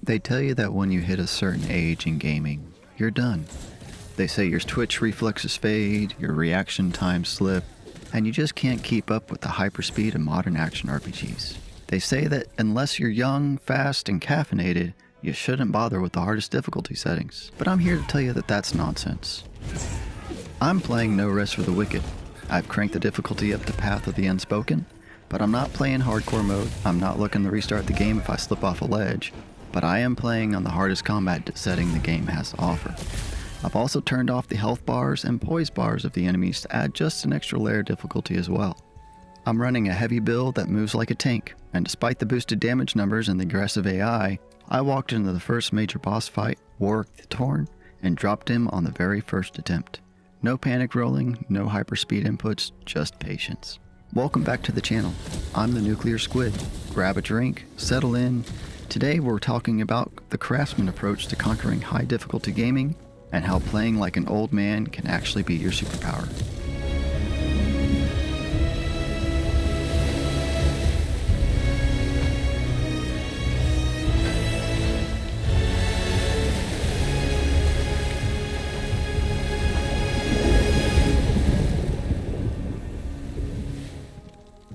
They tell you that when you hit a certain age in gaming, you're done. They say your twitch reflexes fade, your reaction times slip, and you just can't keep up with the hyperspeed of modern action RPGs. They say that unless you're young, fast, and caffeinated, you shouldn't bother with the hardest difficulty settings. But I'm here to tell you that that's nonsense. I'm playing No Rest for the Wicked. I've cranked the difficulty up to Path of the Unspoken, but I'm not playing hardcore mode. I'm not looking to restart the game if I slip off a ledge, but I am playing on the hardest combat setting the game has to offer. I've also turned off the health bars and poise bars of the enemies to add just an extra layer of difficulty as well. I'm running a heavy build that moves like a tank, and despite the boosted damage numbers and the aggressive AI, I walked into the first major boss fight, Warrick the Torn, and dropped him on the very first attempt. No panic rolling, no hyperspeed inputs, just patience. Welcome back to the channel. I'm the Nuclear Squid. Grab a drink, settle in. Today we're talking about the Craftsman approach to conquering high difficulty gaming and how playing like an old man can actually be your superpower.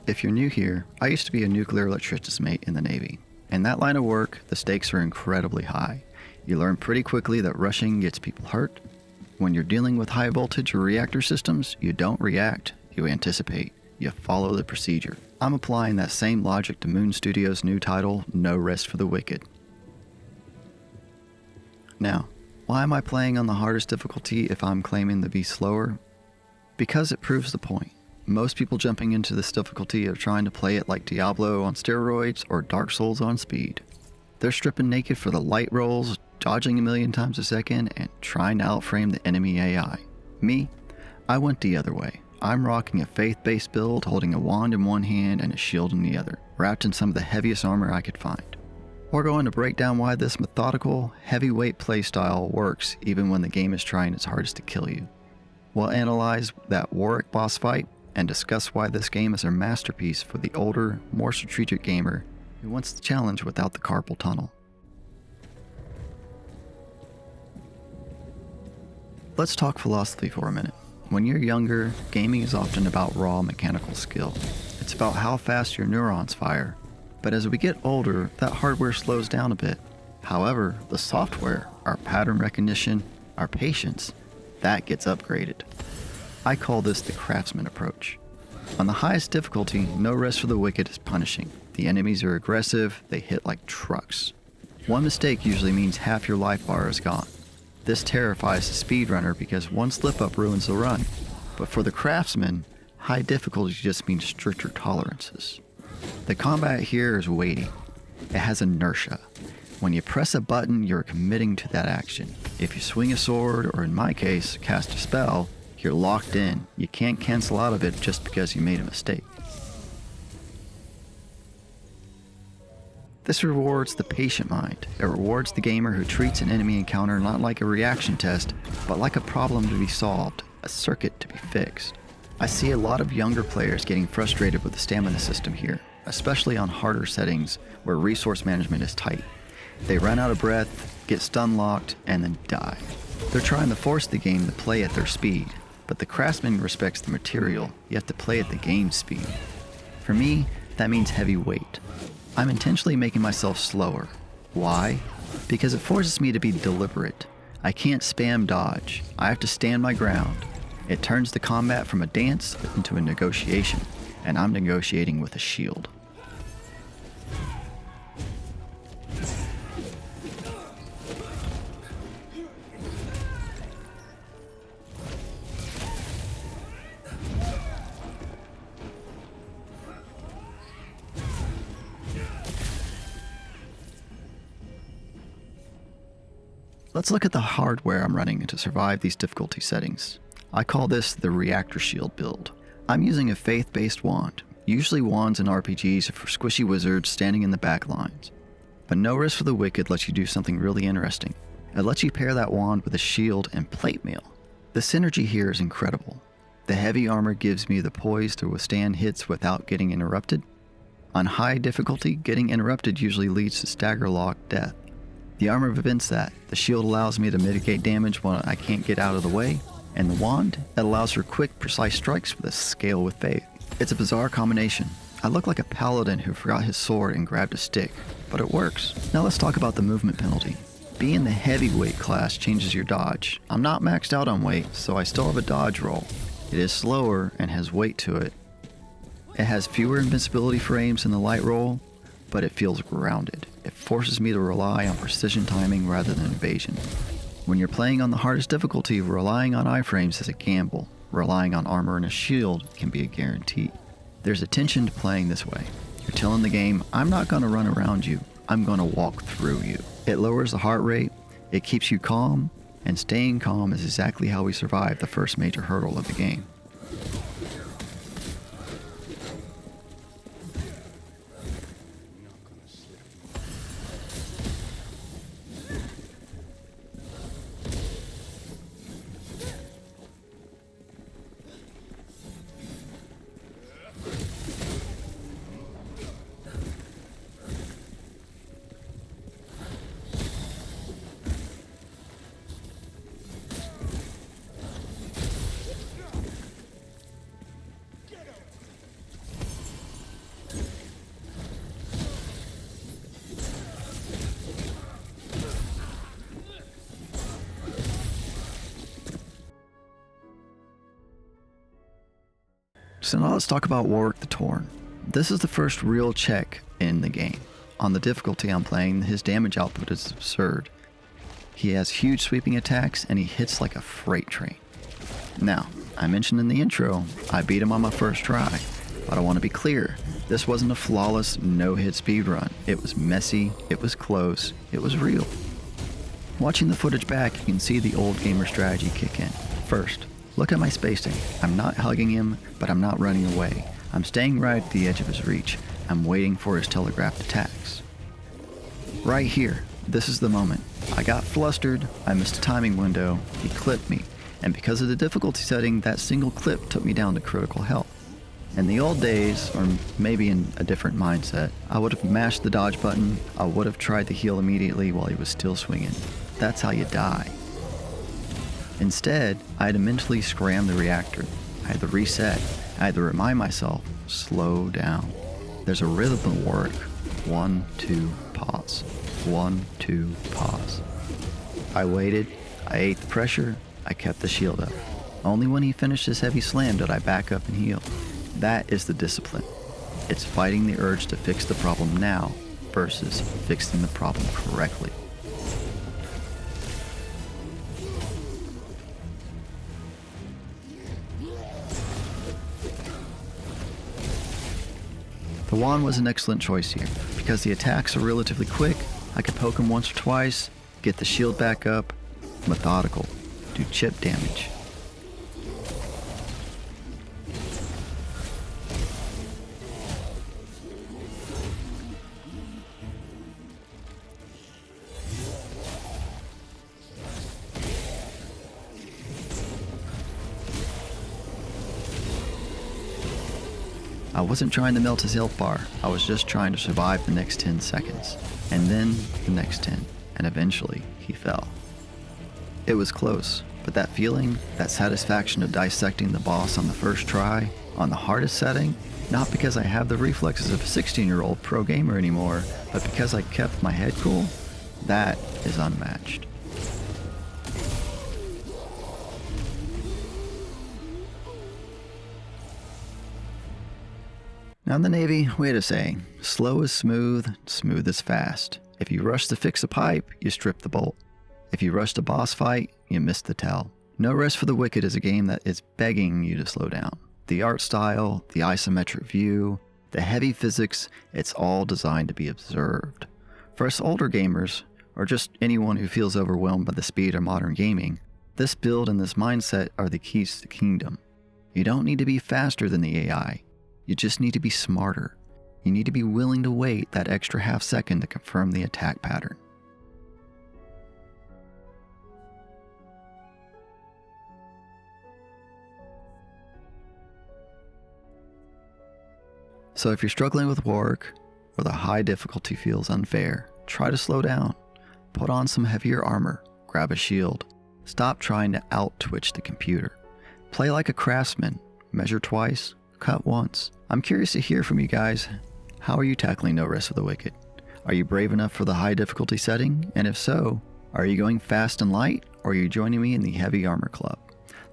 If you're new here, I used to be a nuclear electrician's mate in the Navy. In that line of work, the stakes are incredibly high. You learn pretty quickly that rushing gets people hurt. When you're dealing with high voltage or reactor systems, you don't react, you anticipate. You follow the procedure. I'm applying that same logic to Moon Studios' new title, No Rest for the Wicked. Now, why am I playing on the hardest difficulty if I'm claiming to be slower? Because it proves the point. Most people jumping into this difficulty are trying to play it like Diablo on steroids or Dark Souls on speed. They're stripping naked for the light rolls, dodging a million times a second, and trying to outframe the enemy AI. Me? I went the other way. I'm rocking a faith-based build, holding a wand in one hand and a shield in the other, wrapped in some of the heaviest armor I could find. We're going to break down why this methodical, heavyweight playstyle works even when the game is trying its hardest to kill you. We'll analyze that Warrick boss fight, and discuss why this game is a masterpiece for the older, more strategic gamer who wants the challenge without the carpal tunnel. Let's talk philosophy for a minute. When you're younger, gaming is often about raw mechanical skill. It's about how fast your neurons fire. But as we get older, that hardware slows down a bit. However, the software, our pattern recognition, our patience, that gets upgraded. I call this the Craftsman approach. On the highest difficulty, No Rest for the Wicked is punishing. The enemies are aggressive, they hit like trucks. One mistake usually means half your life bar is gone. This terrifies the speedrunner because one slip up ruins the run. But for the Craftsman, high difficulty just means stricter tolerances. The combat here is weighty. It has inertia. When you press a button, you're committing to that action. If you swing a sword, or in my case, cast a spell, you're locked in. You can't cancel out of it just because you made a mistake. This rewards the patient mind. It rewards the gamer who treats an enemy encounter not like a reaction test, but like a problem to be solved, a circuit to be fixed. I see a lot of younger players getting frustrated with the stamina system here, especially on harder settings where resource management is tight. They run out of breath, get stun locked, and then die. They're trying to force the game to play at their speed. But the Craftsman respects the material. You have to play at the game speed. For me, that means heavy weight. I'm intentionally making myself slower. Why? Because it forces me to be deliberate. I can't spam dodge. I have to stand my ground. It turns the combat from a dance into a negotiation, and I'm negotiating with a shield. Let's look at the hardware I'm running to survive these difficulty settings. I call this the Reactor Shield build. I'm using a faith-based wand. Usually wands in RPGs are for squishy wizards standing in the back lines. But No Rest for the Wicked lets you do something really interesting. It lets you pair that wand with a shield and plate mail. The synergy here is incredible. The heavy armor gives me the poise to withstand hits without getting interrupted. On high difficulty, getting interrupted usually leads to stagger lock death. The armor prevents that. The shield allows me to mitigate damage when I can't get out of the way, and the wand, it allows for quick, precise strikes with a scale with faith. It's a bizarre combination. I look like a paladin who forgot his sword and grabbed a stick, but it works. Now let's talk about the movement penalty. Being the heavyweight class changes your dodge. I'm not maxed out on weight, so I still have a dodge roll. It is slower and has weight to it. It has fewer invincibility frames than the light roll, but it feels grounded. It forces me to rely on precision timing rather than evasion. When you're playing on the hardest difficulty, relying on iframes is a gamble. Relying on armor and a shield can be a guarantee. There's a tension to playing this way. You're telling the game, I'm not going to run around you, I'm going to walk through you. It lowers the heart rate, it keeps you calm, and staying calm is exactly how we survive the first major hurdle of the game. So now let's talk about Warrick the Torn. This is the first real check in the game. On the difficulty I'm playing, his damage output is absurd. He has huge sweeping attacks and he hits like a freight train. Now, I mentioned in the intro, I beat him on my first try, but I want to be clear, this wasn't a flawless no-hit speedrun. It was messy, it was close, it was real. Watching the footage back, you can see the old gamer strategy kick in. First, look at my spacing. I'm not hugging him, but I'm not running away. I'm staying right at the edge of his reach. I'm waiting for his telegraphed attacks. Right here, this is the moment. I got flustered, I missed a timing window, he clipped me, and because of the difficulty setting, that single clip took me down to critical health. In the old days, or maybe in a different mindset, I would have mashed the dodge button, I would have tried to heal immediately while he was still swinging. That's how you die. Instead, I had to mentally scram the reactor. I had to reset. I had to remind myself, slow down. There's a rhythm in Warrick. 1, 2, pause. 1, 2, pause. I waited. I ate the pressure. I kept the shield up. Only when he finished his heavy slam did I back up and heal. That is the discipline. It's fighting the urge to fix the problem now versus fixing the problem correctly. The wand was an excellent choice here. Because the attacks are relatively quick, I could poke him once or twice, get the shield back up, methodical, do chip damage. I wasn't trying to melt his health bar, I was just trying to survive the next 10 seconds, and then the next 10, and eventually he fell. It was close, but that feeling, that satisfaction of dissecting the boss on the first try, on the hardest setting, not because I have the reflexes of a 16-year-old pro gamer anymore, but because I kept my head cool, that is unmatched. Now in the Navy, we had a saying, slow is smooth, smooth is fast. If you rush to fix a pipe, you strip the bolt. If you rush to boss fight, you miss the tell. No Rest for the Wicked is a game that is begging you to slow down. The art style, the isometric view, the heavy physics, it's all designed to be observed. For us older gamers, or just anyone who feels overwhelmed by the speed of modern gaming, this build and this mindset are the keys to the kingdom. You don't need to be faster than the AI. You just need to be smarter. You need to be willing to wait that extra half second to confirm the attack pattern. So if you're struggling with Warrick, or the high difficulty feels unfair, try to slow down. Put on some heavier armor, grab a shield. Stop trying to out-twitch the computer. Play like a craftsman, measure twice, cut once. I'm curious to hear from you guys. How are you tackling No Rest for the Wicked? Are you brave enough for the high difficulty setting? And if so, are you going fast and light, or are you joining me in the heavy armor club?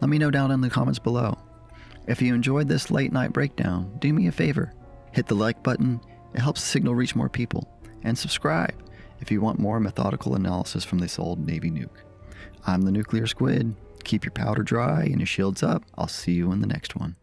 Let me know down in the comments below. If you enjoyed this late night breakdown, do me a favor. Hit the like button, it helps the signal reach more people. And subscribe if you want more methodical analysis from this old Navy nuke. I'm the Nuclear Squid. Keep your powder dry and your shields up. I'll see you in the next one.